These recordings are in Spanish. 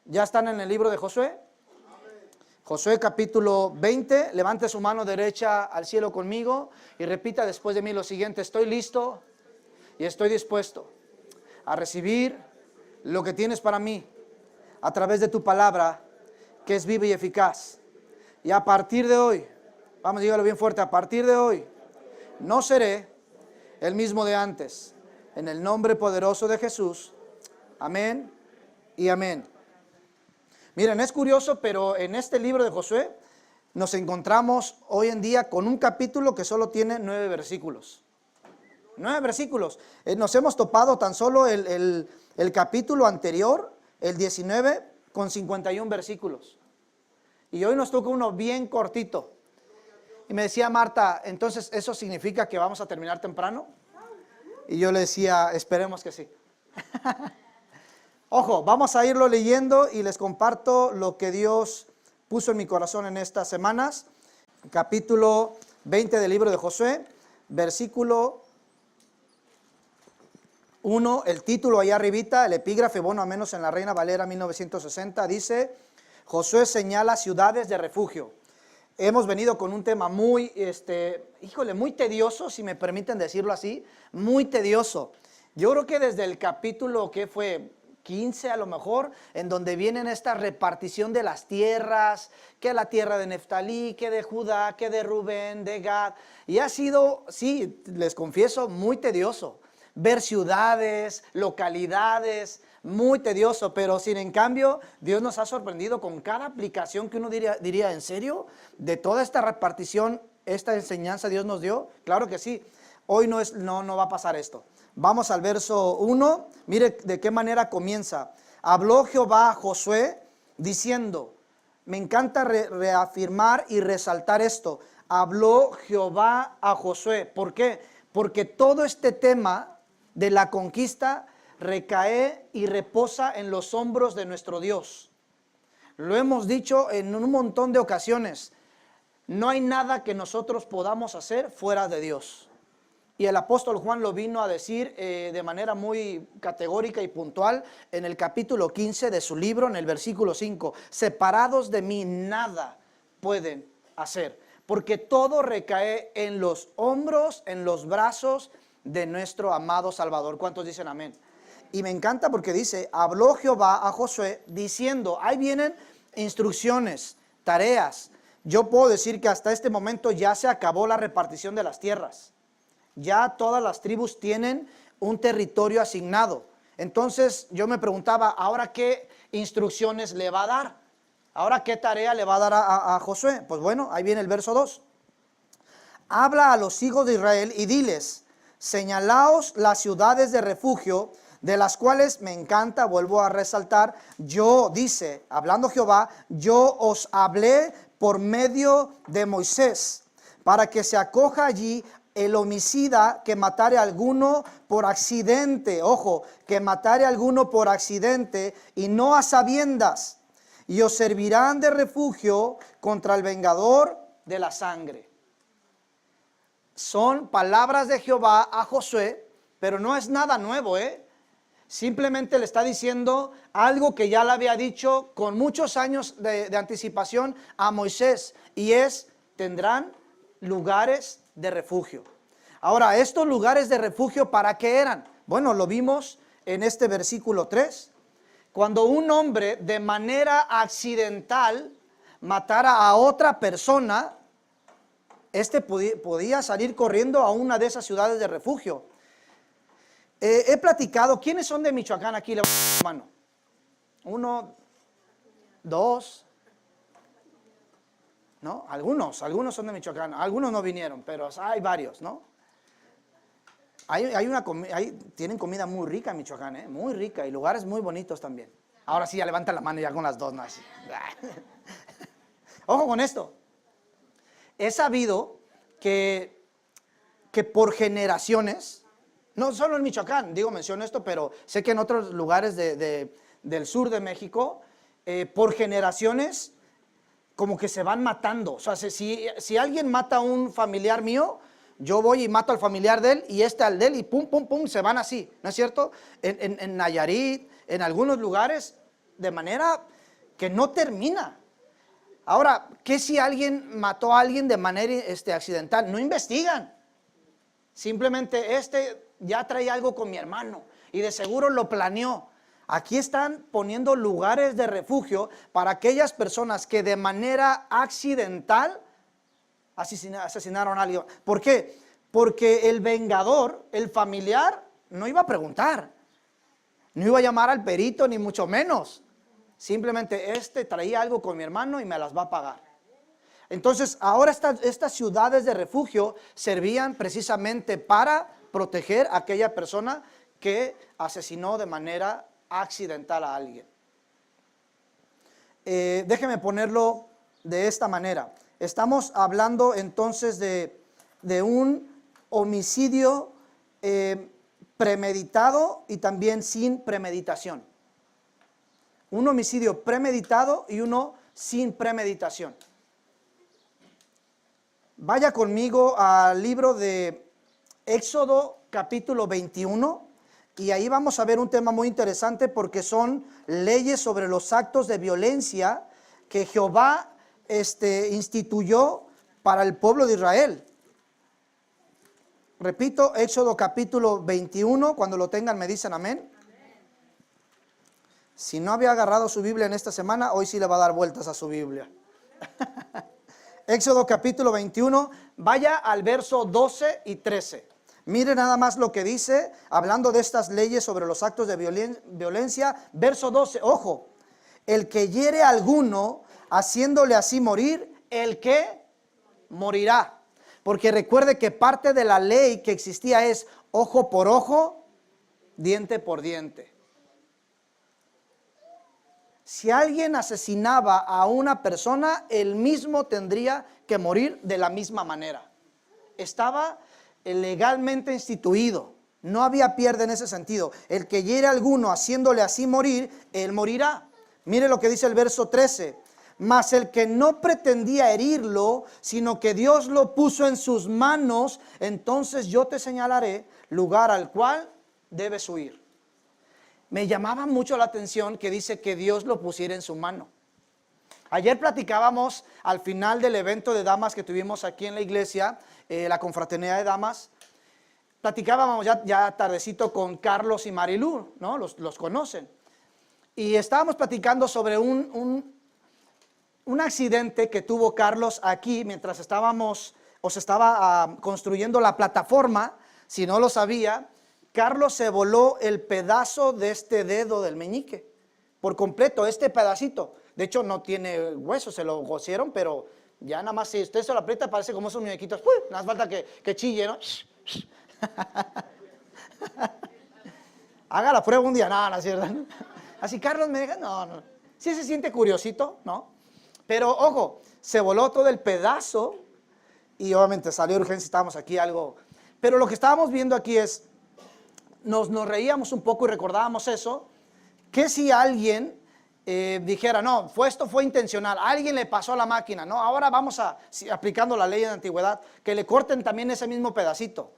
¿Ya están en el libro de Josué? Josué capítulo 20, levante su mano derecha al cielo conmigo y repita después de mí lo siguiente: estoy listo y estoy dispuesto a recibir lo que tienes para mí a través de tu palabra, que es viva y eficaz. Y a partir de hoy, vamos, dígalo bien fuerte, a partir de hoy, no seré el mismo de antes. En el nombre poderoso de Jesús, amén y amén. Miren, es curioso, pero en este libro de Josué nos encontramos hoy en día con un capítulo que solo tiene 9 versículos. 9 versículos. Nos hemos topado tan solo el capítulo anterior, el 19, con 51 versículos. Y hoy nos toca uno bien cortito. Y me decía Marta, entonces, ¿eso significa que vamos a terminar temprano? Y yo le decía, esperemos que sí. Ojo, vamos a irlo leyendo y les comparto lo que Dios puso en mi corazón en estas semanas. Capítulo 20 del libro de Josué, versículo 1, el título allá arribita, el epígrafe, bueno, al menos en la Reina Valera 1960, dice: Josué señala ciudades de refugio. Hemos venido con un tema muy, muy tedioso, si me permiten decirlo así, muy tedioso. Yo creo que desde el capítulo que fue 15 a lo mejor, en donde vienen esta repartición de las tierras, que la tierra de Neftalí, que de Judá, que de Rubén, de Gad, y ha sido, sí, les confieso, muy tedioso. Ver ciudades, localidades, muy tedioso, pero sin en cambio, Dios nos ha sorprendido con cada aplicación que uno diría, ¿en serio? De toda esta repartición, esta enseñanza Dios nos dio. Claro que sí, hoy no va a pasar esto. Vamos al verso 1, mire de qué manera comienza. Habló Jehová a Josué diciendo, me encanta reafirmar y resaltar esto. Habló Jehová a Josué. ¿Por qué? Porque todo este tema de la conquista recae y reposa en los hombros de nuestro Dios. Lo hemos dicho en un montón de ocasiones. No hay nada que nosotros podamos hacer fuera de Dios. Y el apóstol Juan lo vino a decir de manera muy categórica y puntual en el capítulo 15 de su libro, en el versículo 5. Separados de mí nada pueden hacer, porque todo recae en los hombros, en los brazos de nuestro amado Salvador. ¿Cuántos dicen amén? Y me encanta porque dice, habló Jehová a Josué diciendo, ahí vienen instrucciones, tareas. Yo puedo decir que hasta este momento ya se acabó la repartición de las tierras. Ya todas las tribus tienen un territorio asignado. Entonces yo me preguntaba, ¿ahora qué instrucciones le va a dar? ¿Ahora qué tarea le va a dar a Josué? Pues bueno, ahí viene el verso 2. Habla a los hijos de Israel y diles, señalaos las ciudades de refugio, de las cuales me encanta, vuelvo a resaltar, yo, dice, hablando Jehová, yo os hablé por medio de Moisés, para que se acoja allí el homicida que matare a alguno por accidente, ojo, que matare a alguno por accidente y no a sabiendas, y os servirán de refugio contra el vengador de la sangre. Son palabras de Jehová a Josué, pero no es nada nuevo, Simplemente le está diciendo algo que ya le había dicho con muchos años de anticipación a Moisés, y es, tendrán lugares de refugio. Ahora, estos lugares de refugio, ¿para qué eran? Bueno, lo vimos en este versículo 3. Cuando un hombre de manera accidental matara a otra persona, podía salir corriendo a una de esas ciudades de refugio. He platicado, ¿quiénes son de Michoacán aquí? Levanten la mano. 1, 2... ¿no? Algunos son de Michoacán, algunos no vinieron, pero hay varios, ¿no? Tienen comida muy rica en Michoacán, muy rica, y lugares muy bonitos también. Ahora sí, ya levanta la mano ya con las dos, ¿no? Así. Ojo con esto. He sabido que por generaciones, no solo en Michoacán, menciono esto, pero sé que en otros lugares del sur de México, por generaciones, como que se van matando. O sea, si alguien mata a un familiar mío, yo voy y mato al familiar de él y al de él y pum, pum, pum, se van así, ¿no es cierto? En Nayarit, en algunos lugares, de manera que no termina. Ahora, ¿qué si alguien mató a alguien de manera accidental? No investigan. Simplemente ya trae algo con mi hermano y de seguro lo planeó. Aquí están poniendo lugares de refugio para aquellas personas que de manera accidental asesinaron a alguien. ¿Por qué? Porque el vengador, el familiar, no iba a preguntar. No iba a llamar al perito, ni mucho menos. Simplemente traía algo con mi hermano y me las va a pagar. Entonces, ahora estas ciudades de refugio servían precisamente para proteger a aquella persona que asesinó de manera accidental a alguien. Déjeme ponerlo de esta manera. Estamos hablando entonces de un homicidio premeditado y también sin premeditación. Un homicidio premeditado y uno sin premeditación. Vaya conmigo al libro de Éxodo capítulo 21 y ahí vamos a ver un tema muy interesante porque son leyes sobre los actos de violencia que Jehová instituyó para el pueblo de Israel. Repito, Éxodo capítulo 21, cuando lo tengan me dicen amén. Si no había agarrado su Biblia en esta semana, hoy sí le va a dar vueltas a su Biblia. Éxodo capítulo 21, vaya al verso 12 y 13. Mire nada más lo que dice, hablando de estas leyes sobre los actos de violencia. Verso 12, ojo, el que hiere a alguno, haciéndole así morir, el que morirá. Porque recuerde que parte de la ley que existía es ojo por ojo, diente por diente. Si alguien asesinaba a una persona, él mismo tendría que morir de la misma manera. Estaba legalmente instituido. No había pierde en ese sentido. El que hiere a alguno haciéndole así morir, él morirá. Mire lo que dice el verso 13. Mas el que no pretendía herirlo, sino que Dios lo puso en sus manos, entonces yo te señalaré lugar al cual debes huir. Me llamaba mucho la atención que dice que Dios lo pusiera en su mano. Ayer platicábamos al final del evento de damas que tuvimos aquí en la iglesia, la confraternidad de damas. Platicábamos ya tardecito con Carlos y Marilú, ¿no? Los conocen. Y estábamos platicando sobre un accidente que tuvo Carlos aquí mientras se estaba construyendo la plataforma. Si no lo sabía, Carlos se voló el pedazo de este dedo del meñique, por completo, este pedacito. De hecho, no tiene hueso, se lo cosieron, pero ya nada más si usted se lo aprieta, parece como esos muñequitos. Nada más falta que chille, ¿no? Haga la prueba un día, no es cierto. Así, Carlos me diga, no. Sí se siente curiosito, ¿no? Pero, ojo, se voló todo el pedazo y obviamente salió urgencia, estábamos aquí algo. Pero lo que estábamos viendo aquí es, nos reíamos un poco y recordábamos eso, que si alguien dijera, no, esto fue intencional, alguien le pasó a la máquina, no, ahora vamos aplicando la ley de la antigüedad, que le corten también ese mismo pedacito.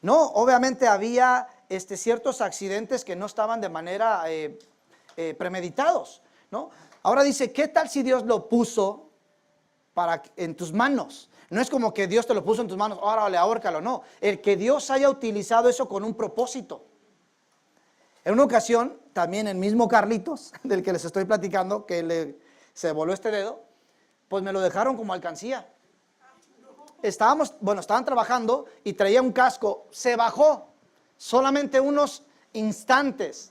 No, obviamente había ciertos accidentes que no estaban de manera premeditados, ¿no? Ahora dice, ¿qué tal si Dios lo puso en tus manos? No es como que Dios te lo puso en tus manos, órale, ahórcalo, no. El que Dios haya utilizado eso con un propósito. En una ocasión, también el mismo Carlitos, del que les estoy platicando, que se voló este dedo, pues me lo dejaron como alcancía. Estaban trabajando y traía un casco, se bajó, solamente unos instantes.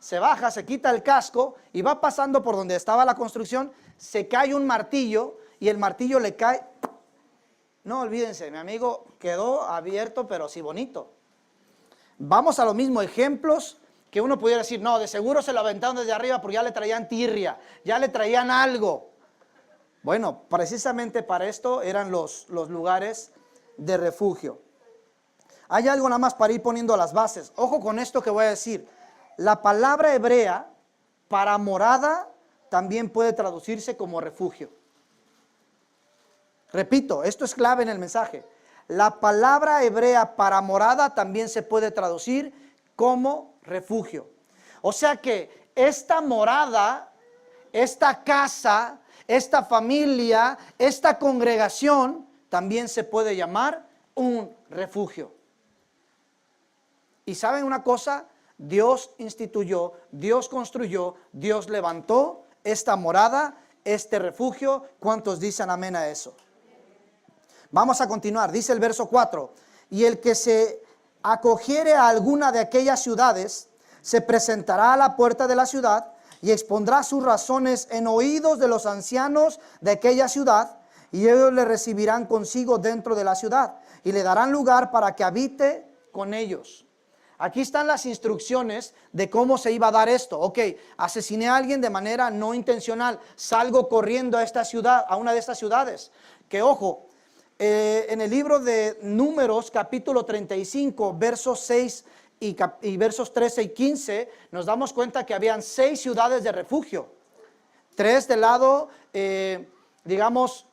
Se baja, se quita el casco y va pasando por donde estaba la construcción, se cae un martillo y el martillo le cae. No, olvídense, mi amigo quedó abierto, pero sí bonito. Vamos a lo mismo, ejemplos que uno pudiera decir, no, de seguro se lo aventaron desde arriba porque ya le traían tirria, ya le traían algo. Bueno, precisamente para esto eran los lugares de refugio. Hay algo nada más para ir poniendo las bases. Ojo con esto que voy a decir. La palabra hebrea para morada también puede traducirse como refugio. Repito, esto es clave en el mensaje. La palabra hebrea para morada también se puede traducir como refugio. O sea que esta morada esta casa, esta familia, esta congregación también se puede llamar un refugio. Y ¿saben una cosa? Dios instituyó, Dios construyó, Dios levantó esta morada, este refugio. ¿Cuántos dicen amén a eso? Vamos a continuar, dice el verso 4. Y el que se acogiere a alguna de aquellas ciudades, se presentará a la puerta de la ciudad y expondrá sus razones en oídos de los ancianos de aquella ciudad, y ellos le recibirán consigo dentro de la ciudad y le darán lugar para que habite con ellos. Aquí están las instrucciones de cómo se iba a dar esto. Ok, asesiné a alguien de manera no intencional, salgo corriendo a esta ciudad, a una de estas ciudades. Que ojo, en el libro de Números, capítulo 35, versos 6 y versos 13 y 15, nos damos cuenta que habían 6 ciudades de refugio. 3 del lado, digamos,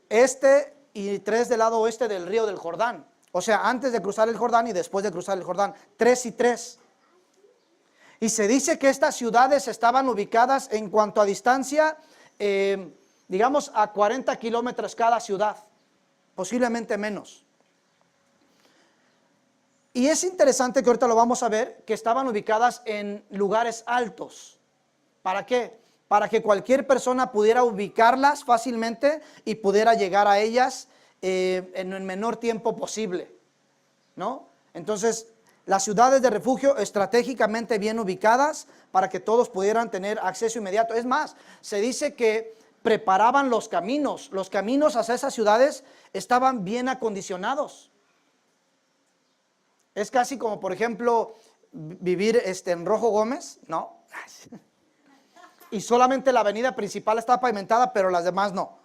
este, y 3 del lado oeste del río del Jordán. O sea, antes de cruzar el Jordán y después de cruzar el Jordán. 3 y 3. Y se dice que estas ciudades estaban ubicadas en cuanto a distancia, digamos, a 40 kilómetros cada ciudad. Posiblemente menos. Y es interesante que ahorita lo vamos a ver, que estaban ubicadas en lugares altos. ¿Para qué? Para que cualquier persona pudiera ubicarlas fácilmente y pudiera llegar a ellas en el menor tiempo posible, ¿no? Entonces, las ciudades de refugio estratégicamente bien ubicadas para que todos pudieran tener acceso inmediato. Es más, se dice que preparaban los caminos hacia esas ciudades estaban bien acondicionados. Es casi como, por ejemplo, vivir en Rojo Gómez, ¿no? Y solamente la avenida principal está pavimentada, pero las demás no,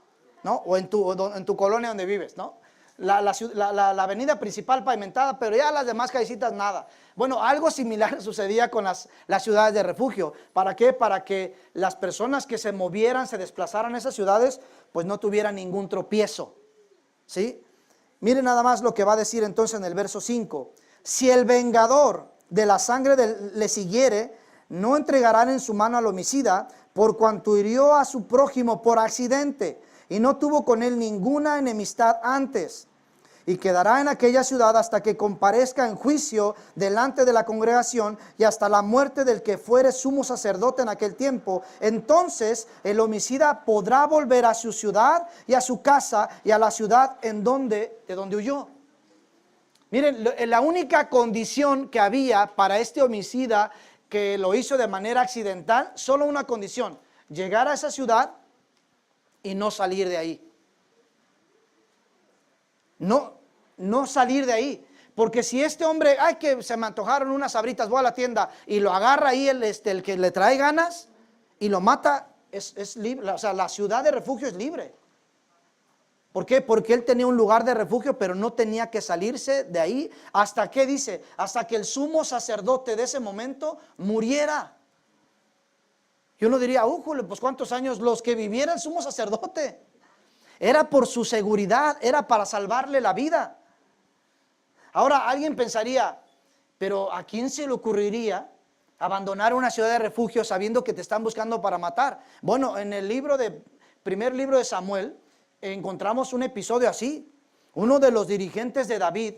¿no? O en tu colonia donde vives, ¿no? La avenida principal pavimentada, pero ya las demás callecitas nada. Bueno, algo similar sucedía con las ciudades de refugio. ¿Para qué? Para que las personas que se movieran, se desplazaran a esas ciudades, pues no tuvieran ningún tropiezo, ¿sí? Miren nada más lo que va a decir entonces en el verso 5. Si el vengador de la sangre le siguiere, no entregarán en su mano al homicida, por cuanto hirió a su prójimo por accidente, y no tuvo con él ninguna enemistad antes, y quedará en aquella ciudad hasta que comparezca en juicio delante de la congregación, y hasta la muerte del que fuere sumo sacerdote en aquel tiempo. Entonces el homicida podrá volver a su ciudad y a su casa y a la ciudad de donde huyó. Miren, la única condición que había para este homicida que lo hizo de manera accidental, solo una condición: llegar a esa ciudad y no salir de ahí. No salir de ahí. Porque si este hombre, ay, que se me antojaron unas sabritas, voy a la tienda, y lo agarra ahí el que le trae ganas y lo mata, es libre. O sea, la ciudad de refugio es libre. ¿Por qué? Porque él tenía un lugar de refugio, pero no tenía que salirse de ahí. ¿Hasta qué dice? Hasta que el sumo sacerdote de ese momento muriera. Yo no diría, pues ¿cuántos años? Los que viviera el sumo sacerdote. Era por su seguridad, era para salvarle la vida. Ahora alguien pensaría, pero ¿a quién se le ocurriría abandonar una ciudad de refugio sabiendo que te están buscando para matar? Bueno, en el primer libro de Samuel encontramos un episodio así. Uno de los dirigentes de David,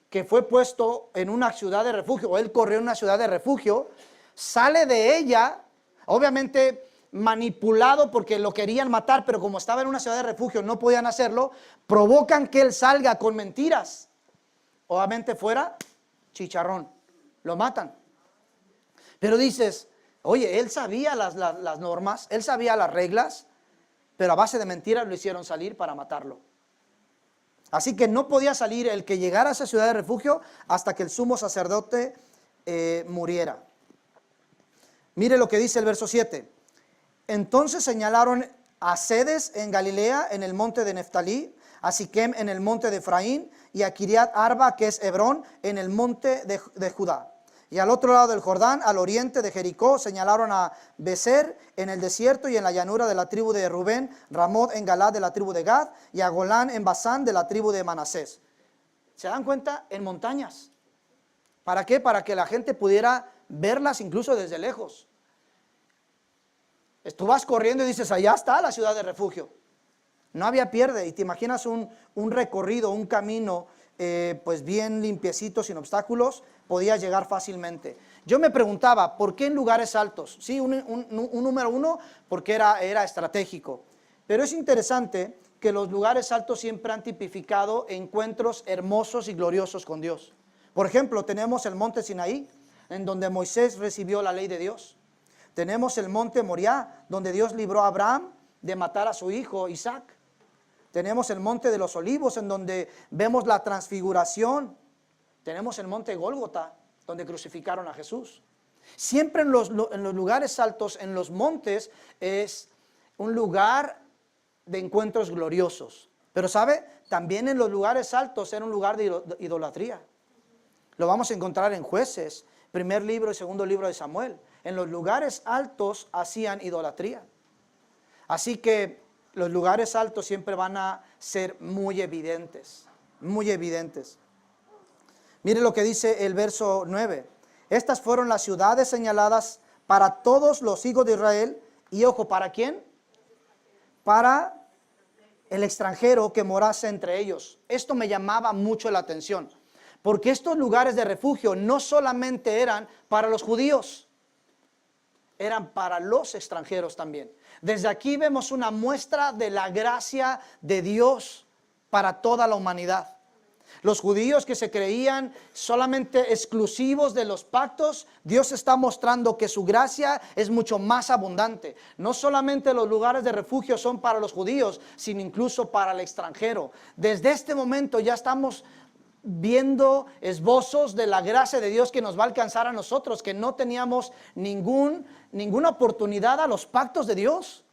que fue puesto en una ciudad de refugio, o él corrió en una ciudad de refugio, sale de ella, obviamente manipulado porque lo querían matar, pero como estaba en una ciudad de refugio no podían hacerlo, provocan que él salga con mentiras. Obviamente fuera chicharrón, lo matan. Pero dices, oye, él sabía las normas, él sabía las reglas, pero a base de mentiras lo hicieron salir para matarlo. Así que no podía salir el que llegara a esa ciudad de refugio hasta que el sumo sacerdote muriera. Mire lo que dice el verso 7. Entonces señalaron a Cedes en Galilea, en el monte de Neftalí, a Siquem en el monte de Efraín, y a Kiriat Arba, que es Hebrón, en el monte de Judá. Y al otro lado del Jordán, al oriente de Jericó, señalaron a Becer en el desierto y en la llanura de la tribu de Rubén, Ramot en Galad de la tribu de Gad, y a Golán en Basán de la tribu de Manasés. ¿Se dan cuenta? En montañas. ¿Para qué? Para que la gente pudiera verlas incluso desde lejos. Tú vas corriendo y dices, allá está la ciudad de refugio. No había pierde. Y te imaginas un recorrido, un camino, pues bien limpiecito, sin obstáculos, podías llegar fácilmente. Yo me preguntaba, ¿por qué en lugares altos? Sí, un número uno, porque era estratégico. Pero es interesante que los lugares altos siempre han tipificado encuentros hermosos y gloriosos con Dios. Por ejemplo, tenemos el monte Sinaí, en donde Moisés recibió la ley de Dios. Tenemos el monte Moriah, donde Dios libró a Abraham de matar a su hijo Isaac. Tenemos el monte de los olivos, en donde vemos la transfiguración. Tenemos el monte Gólgota, donde crucificaron a Jesús. Siempre en los lugares altos, en los montes, es un lugar de encuentros gloriosos. Pero ¿sabe? También en los lugares altos era un lugar de idolatría. Lo vamos a encontrar en Jueces, primer libro y segundo libro de Samuel. En los lugares altos hacían idolatría. Así que los lugares altos siempre van a ser muy evidentes, muy evidentes. Mire lo que dice el verso 9. Estas fueron las ciudades señaladas para todos los hijos de Israel. Y ojo, ¿para quién? Para el extranjero que morase entre ellos. Esto me llamaba mucho la atención, porque estos lugares de refugio no solamente eran para los judíos, eran para los extranjeros también. Desde aquí vemos una muestra de la gracia de Dios para toda la humanidad. Los judíos que se creían solamente exclusivos de los pactos, Dios está mostrando que su gracia es mucho más abundante. No solamente los lugares de refugio son para los judíos, sino incluso para el extranjero. Desde este momento ya estamos viendo esbozos de la gracia de Dios que nos va a alcanzar a nosotros, que no teníamos ninguna oportunidad a los pactos de Dios.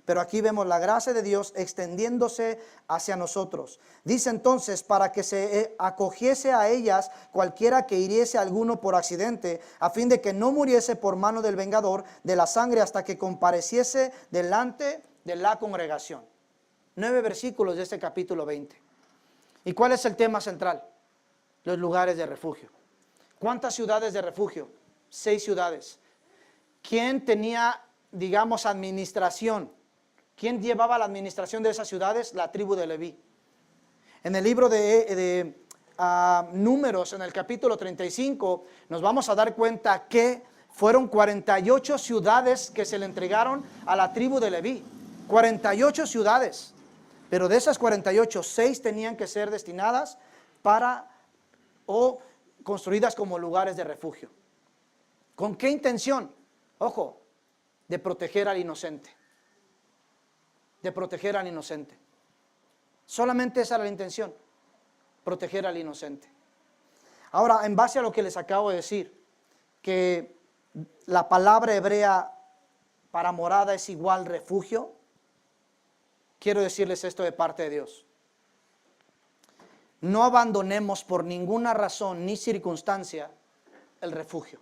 Pero aquí vemos la gracia de Dios extendiéndose hacia nosotros. Dice entonces, para que se acogiese a ellas cualquiera que hiriese a alguno por accidente, a fin de que no muriese por mano del vengador de la sangre hasta que compareciese delante de la congregación. 9 versículos de este capítulo 20. ¿Y cuál es el tema central? Los lugares de refugio. ¿Cuántas ciudades de refugio? 6 ciudades. ¿Quién tenía, digamos, administración? ¿Quién llevaba la administración de esas ciudades? La tribu de Leví. En el libro de Números, en el capítulo 35, nos vamos a dar cuenta que fueron 48 ciudades que se le entregaron a la tribu de Leví. 48 ciudades. Pero de esas 48, 6 tenían que ser destinadas para o construidas como lugares de refugio. ¿Con qué intención? Ojo, de proteger al inocente. De proteger al inocente. Solamente esa era la intención, proteger al inocente. Ahora, en base a lo que les acabo de decir, que la palabra hebrea para morada es igual refugio, quiero decirles esto de parte de Dios. No abandonemos por ninguna razón ni circunstancia el refugio.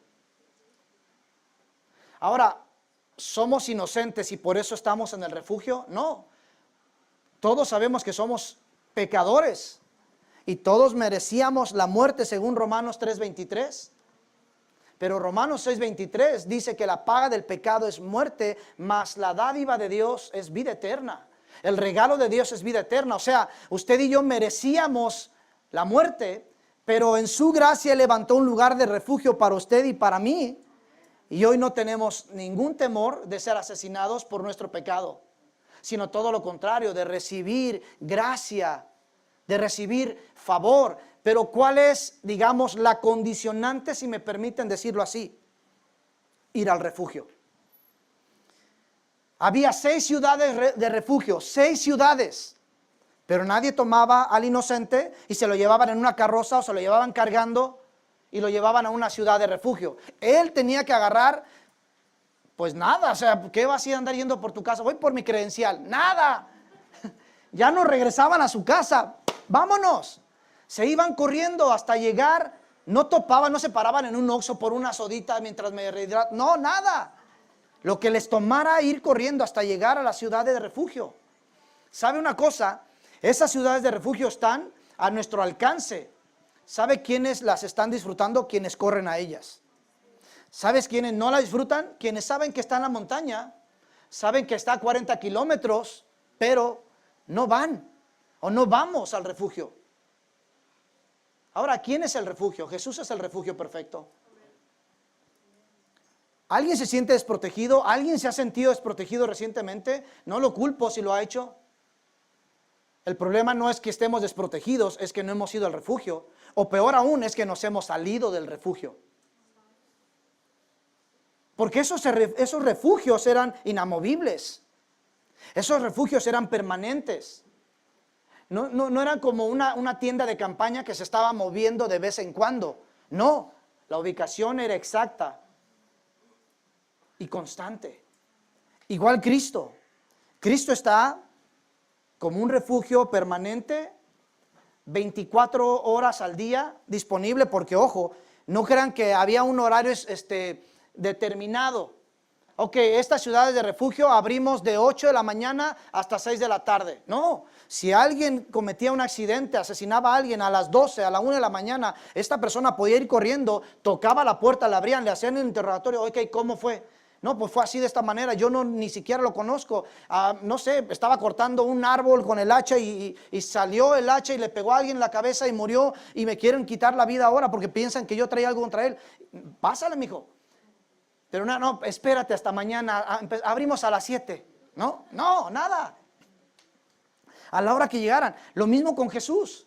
Ahora, ¿somos inocentes y por eso estamos en el refugio? No. Todos sabemos que somos pecadores y todos merecíamos la muerte según Romanos 3:23. Pero Romanos 6:23 dice que la paga del pecado es muerte, mas la dádiva de Dios es vida eterna. El regalo de Dios es vida eterna. O sea, usted y yo merecíamos la muerte, pero en su gracia levantó un lugar de refugio para usted y para mí. Y hoy no tenemos ningún temor de ser asesinados por nuestro pecado, sino todo lo contrario, de recibir gracia, de recibir favor. Pero ¿cuál es, digamos, la condicionante, si me permiten decirlo así? Ir al refugio. Había 6 ciudades de refugio, 6 ciudades, pero nadie tomaba al inocente y se lo llevaban en una carroza o se lo llevaban cargando y lo llevaban a una ciudad de refugio. Él tenía que agarrar, pues nada, o sea, ¿qué vas a andar yendo por tu casa? Voy por mi credencial, nada. Ya no regresaban a su casa, vámonos. Se iban corriendo hasta llegar, no topaban, no se paraban en un Oxxo por una sodita mientras me rehidrataba, no, nada. Lo que les tomara ir corriendo hasta llegar a las ciudades de refugio. ¿Sabe una cosa? Esas ciudades de refugio están a nuestro alcance. ¿Sabe quiénes las están disfrutando? Quienes corren a ellas. ¿Sabes quiénes no la disfrutan? Quienes saben que está en la montaña, saben que está a 40 kilómetros, pero no van o no vamos al refugio. Ahora, ¿quién es el refugio? Jesús es el refugio perfecto. ¿Alguien se siente desprotegido? ¿Alguien se ha sentido desprotegido recientemente? No lo culpo si lo ha hecho. El problema no es que estemos desprotegidos, es que no hemos ido al refugio. O peor aún, es que nos hemos salido del refugio. Porque esos refugios eran inamovibles. Esos refugios eran permanentes. No eran como una tienda de campaña que se estaba moviendo de vez en cuando. No, la ubicación era exacta y constante. Igual Cristo. Cristo está como un refugio permanente, 24 horas al día disponible, porque ojo, no crean que había un horario determinado. Ok, estas ciudades de refugio abrimos de 8 de la mañana hasta 6 de la tarde. No, si alguien cometía un accidente, asesinaba a alguien a las 12, a la 1 de la mañana, esta persona podía ir corriendo, tocaba la puerta, la abrían, le hacían el interrogatorio. Ok, ¿cómo fue? No, pues fue así de esta manera, yo ni siquiera lo conozco. No sé, estaba cortando un árbol con el hacha y salió el hacha y le pegó a alguien en la cabeza y murió y me quieren quitar la vida ahora porque piensan que yo traía algo contra él. Pásale, mijo. Pero no, espérate hasta mañana, abrimos a las 7. No, nada. A la hora que llegaran. Lo mismo con Jesús.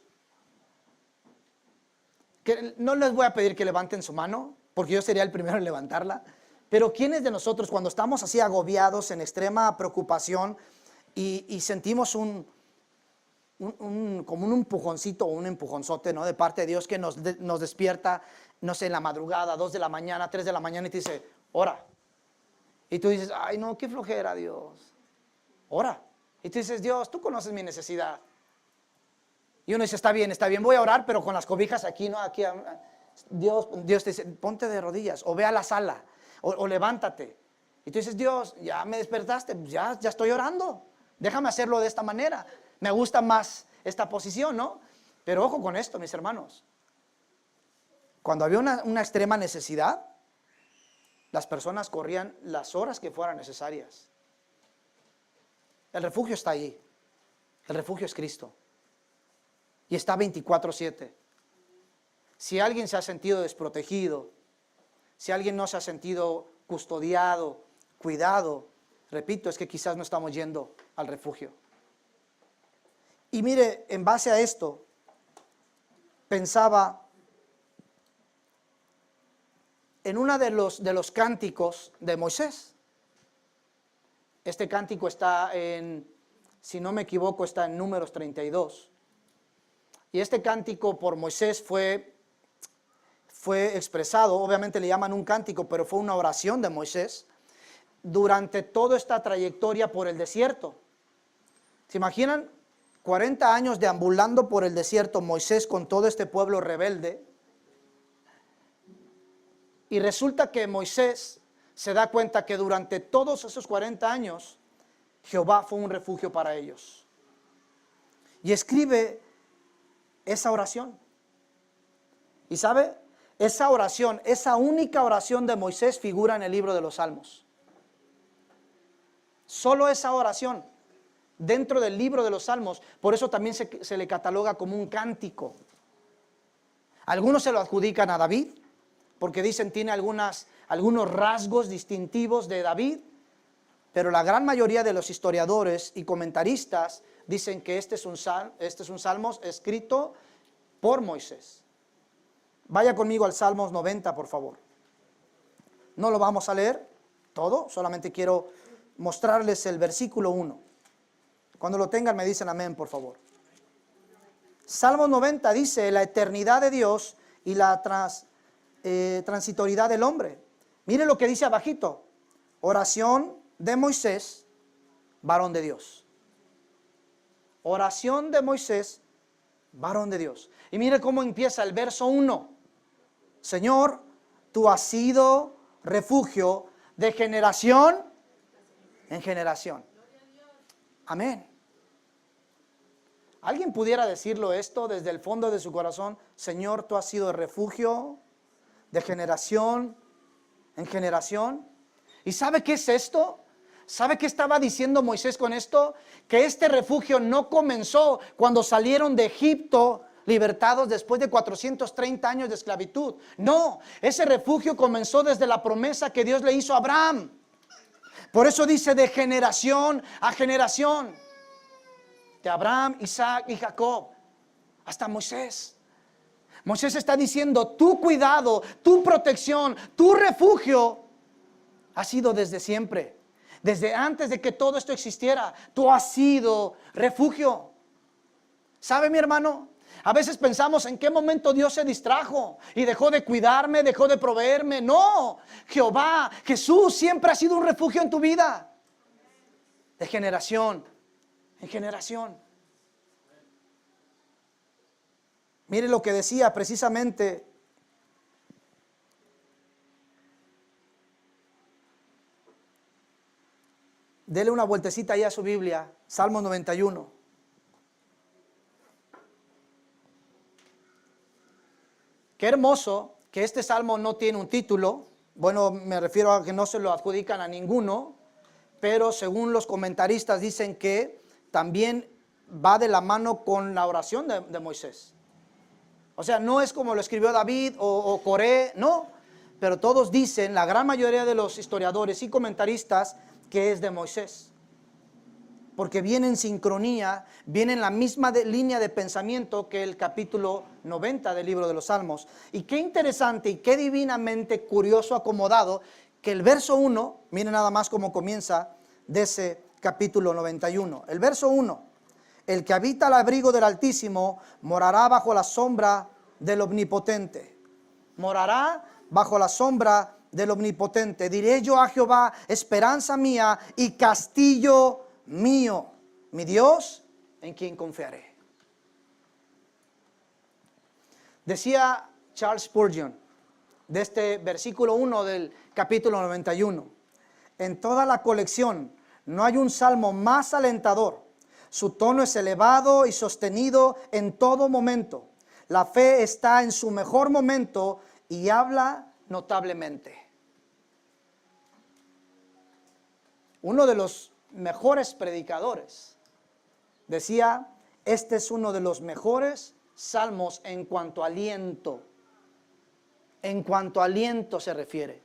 Que no les voy a pedir que levanten su mano, porque yo sería el primero en levantarla. Pero ¿quiénes de nosotros cuando estamos así agobiados, en extrema preocupación y sentimos como un empujoncito o un empujonzote, ¿no?, de parte de Dios que nos despierta, no sé, en la madrugada, 2 de la mañana, 3 de la mañana y te dice, ora. Y tú dices, ay no, qué flojera, Dios. Ora. Y tú dices, Dios, tú conoces mi necesidad. Y uno dice, está bien, voy a orar, pero con las cobijas aquí, ¿no? Aquí. Dios te dice, ponte de rodillas o ve a la sala. O levántate. Y tú dices, Dios, ya me despertaste, ya estoy orando. Déjame hacerlo de esta manera. Me gusta más esta posición, ¿no? Pero ojo con esto, mis hermanos. Cuando había una extrema necesidad, las personas corrían las horas que fueran necesarias. El refugio está ahí. El refugio es Cristo. Y está 24/7. Si alguien se ha sentido desprotegido, si alguien no se ha sentido custodiado, cuidado, repito, es que quizás no estamos yendo al refugio. Y mire, en base a esto, pensaba en uno de los cánticos de Moisés. Este cántico está si no me equivoco, está en Números 32. Y este cántico por Moisés fue expresado, obviamente le llaman un cántico, pero fue una oración de Moisés durante toda esta trayectoria por el desierto. ¿Se imaginan? 40 años deambulando por el desierto Moisés con todo este pueblo rebelde. Y resulta que Moisés se da cuenta que durante todos esos 40 años Jehová fue un refugio para ellos. Y escribe esa oración. ¿Y sabe? Esa oración, esa única oración de Moisés figura en el libro de los Salmos. Solo esa oración dentro del libro de los Salmos. Por eso también se le cataloga como un cántico. Algunos se lo adjudican a David, porque dicen tiene algunos rasgos distintivos de David, pero la gran mayoría de los historiadores y comentaristas dicen que este es un salmo escrito por Moisés. Vaya conmigo al Salmos 90, por favor. No lo vamos a leer todo, solamente quiero mostrarles el versículo 1. Cuando lo tengan me dicen amén, por favor. Salmos 90 dice, la eternidad de Dios y la transitoriedad del hombre. Mire lo que dice abajito. Oración de Moisés, varón de Dios. Oración de Moisés, varón de Dios. Y mire cómo empieza el verso 1. Señor, tú has sido refugio de generación en generación. Amén. ¿Alguien pudiera decirlo esto desde el fondo de su corazón? Señor, tú has sido refugio de generación en generación. ¿Y sabe qué es esto? ¿Sabe qué estaba diciendo Moisés con esto? Que este refugio no comenzó cuando salieron de Egipto libertados después de 430 años de esclavitud. No, ese refugio comenzó desde la promesa que Dios le hizo a Abraham. Por eso dice de generación a generación. De Abraham, Isaac y Jacob hasta Moisés. Moisés está diciendo, tu cuidado, tu protección, tu refugio ha sido desde siempre. Desde antes de que todo esto existiera, tú has sido refugio. ¿Sabe, mi hermano? A veces pensamos en qué momento Dios se distrajo y dejó de cuidarme, dejó de proveerme. No, Jehová, Jesús siempre ha sido un refugio en tu vida. De generación en generación. Mire lo que decía precisamente. Dele una vueltecita ahí a su Biblia, Salmo 91. Qué hermoso que este salmo no tiene un título. Bueno, me refiero a que no se lo adjudican a ninguno, pero según los comentaristas dicen que también va de la mano con la oración de Moisés. O sea, no es como lo escribió David o Coré, no. Pero todos dicen, la gran mayoría de los historiadores y comentaristas, que es de Moisés, porque viene en sincronía, viene en la misma línea de pensamiento que el capítulo 90 del libro de los Salmos. Y qué interesante y qué divinamente curioso acomodado que el verso 1, miren nada más cómo comienza de ese capítulo 91. El verso 1, el que habita al abrigo del Altísimo morará bajo la sombra del Omnipotente. Morará bajo la sombra del Omnipotente. Diré yo a Jehová, esperanza mía y castillo mío, mi Dios, en quien confiaré. Decía Charles Spurgeon de este versículo 1 del capítulo 91: en toda la colección no hay un salmo más alentador. Su tono es elevado y sostenido en todo momento. La fe está en su mejor momento y habla notablemente. Uno de los mejores predicadores decía, este es uno de los mejores salmos en cuanto a aliento. En cuanto a aliento se refiere.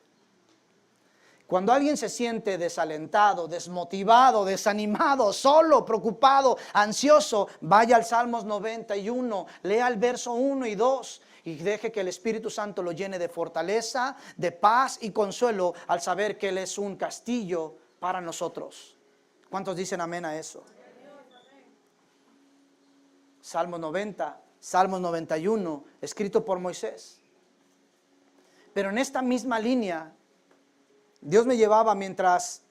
Cuando alguien se siente desalentado, desmotivado, desanimado, solo, preocupado, ansioso, vaya al Salmos 91, lea el verso 1 y 2 y deje que el Espíritu Santo lo llene de fortaleza, de paz y consuelo al saber que Él es un castillo para nosotros. ¿Cuántos dicen amén a eso? Salmo 90, Salmo 91, escrito por Moisés. Pero en esta misma línea, Dios me llevaba mientras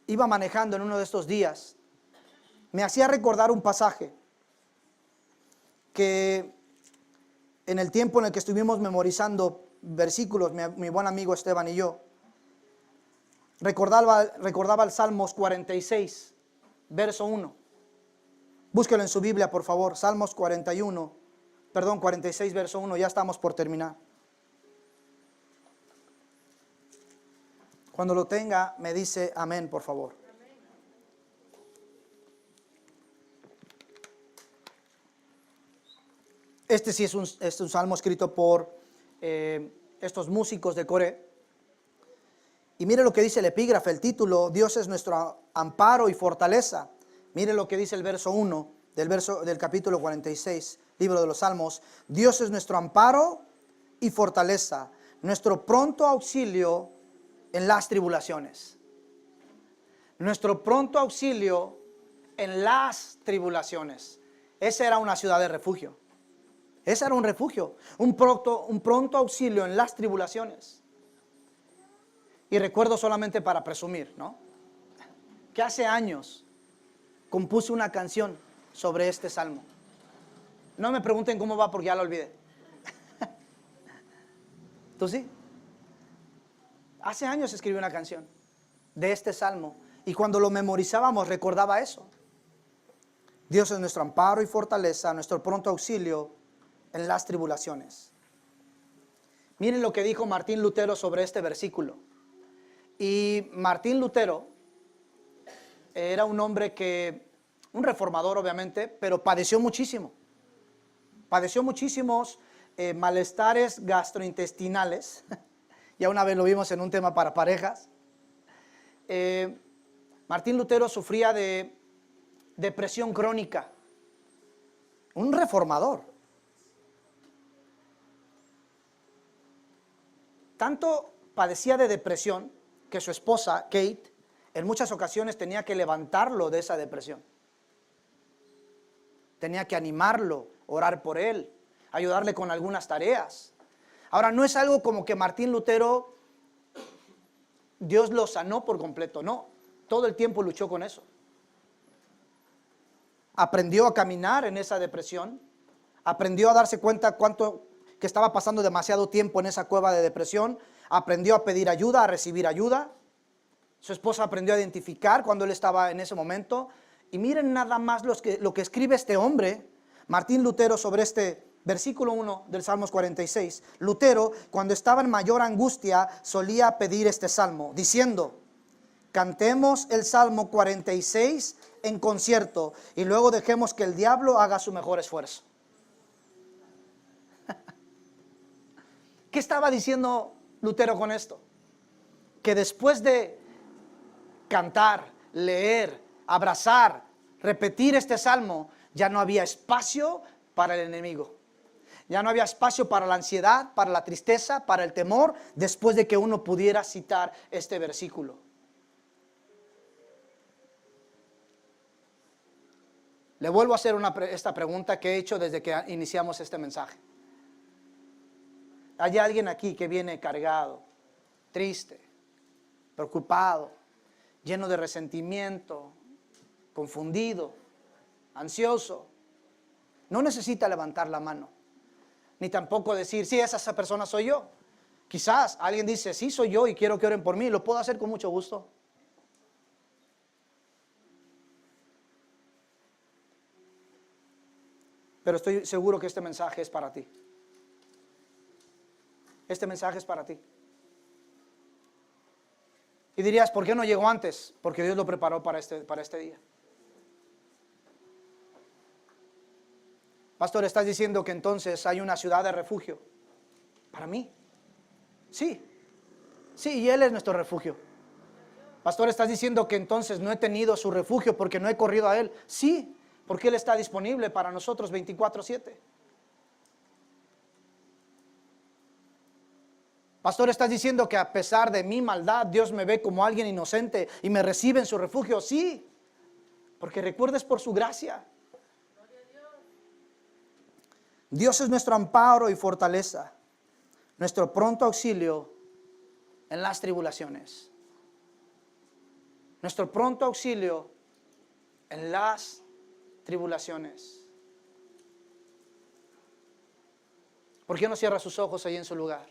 iba manejando en uno de estos días. Me hacía recordar un pasaje que en el tiempo en el que estuvimos memorizando versículos, mi buen amigo Esteban y yo, recordaba el Salmos 46, verso 1. Búsquelo en su Biblia, por favor. Salmos 46, verso 1. Ya estamos por terminar. Cuando lo tenga, me dice amén, por favor. Este sí es un salmo escrito por estos músicos de Coré. Y mire lo que dice el epígrafe, el título: Dios es nuestro amparo y fortaleza. Mire lo que dice el verso 1 del capítulo 46, libro de los Salmos: Dios es nuestro amparo y fortaleza, nuestro pronto auxilio en las tribulaciones. Nuestro pronto auxilio en las tribulaciones. Esa era una ciudad de refugio. Ese era un refugio, un pronto auxilio en las tribulaciones. Y recuerdo, solamente para presumir, ¿no?, que hace años compuse una canción sobre este salmo. No me pregunten cómo va porque ya lo olvidé. ¿Tú sí? Hace años escribí una canción de este salmo y cuando lo memorizábamos recordaba eso. Dios es nuestro amparo y fortaleza, nuestro pronto auxilio en las tribulaciones. Miren lo que dijo Martín Lutero sobre este versículo. Y Martín Lutero era un hombre un reformador obviamente, pero padeció muchísimo. Padeció muchísimos malestares gastrointestinales. Ya una vez lo vimos en un tema para parejas. Martín Lutero sufría de depresión crónica. Un reformador. Tanto padecía de depresión que su esposa, Kate, en muchas ocasiones tenía que levantarlo de esa depresión. Tenía que animarlo, orar por él, ayudarle con algunas tareas. Ahora, no es algo como que Martín Lutero, Dios lo sanó por completo, no. Todo el tiempo luchó con eso. Aprendió a caminar en esa depresión, aprendió a darse cuenta que estaba pasando demasiado tiempo en esa cueva de depresión, aprendió a pedir ayuda, a recibir ayuda. Su esposa aprendió a identificar cuando él estaba en ese momento. Y miren nada más lo que escribe este hombre, Martín Lutero, sobre este versículo 1 del Salmos 46. Lutero, cuando estaba en mayor angustia, solía pedir este salmo, diciendo: cantemos el Salmo 46 en concierto y luego dejemos que el diablo haga su mejor esfuerzo. ¿Qué estaba diciendo Lutero con esto? Que después de cantar, leer, abrazar, repetir este salmo, ya no había espacio para el enemigo. Ya no había espacio para la ansiedad, para la tristeza, para el temor, después de que uno pudiera citar este versículo. Le vuelvo a hacer esta pregunta que he hecho desde que iniciamos este mensaje. ¿Hay alguien aquí que viene cargado, triste, preocupado, lleno de resentimiento, confundido, ansioso? No necesita levantar la mano, ni tampoco decir, sí, esa persona soy yo. Quizás alguien dice, sí, soy yo y quiero que oren por mí, lo puedo hacer con mucho gusto. Pero estoy seguro que este mensaje es para ti. Este mensaje es para ti. Y dirías, ¿por qué no llegó antes? Porque Dios lo preparó para este día. Pastor, ¿estás diciendo que entonces hay una ciudad de refugio para mí? Sí, sí, y Él es nuestro refugio. Pastor, ¿estás diciendo que entonces no he tenido su refugio porque no he corrido a Él? Sí, porque Él está disponible para nosotros 24/7. Pastor, ¿estás diciendo que a pesar de mi maldad Dios me ve como alguien inocente y me recibe en su refugio? Sí, porque recuerdes por su gracia. Dios es nuestro amparo y fortaleza, nuestro pronto auxilio en las tribulaciones. Nuestro pronto auxilio en las tribulaciones. ¿Por qué no cierra sus ojos ahí en su lugar?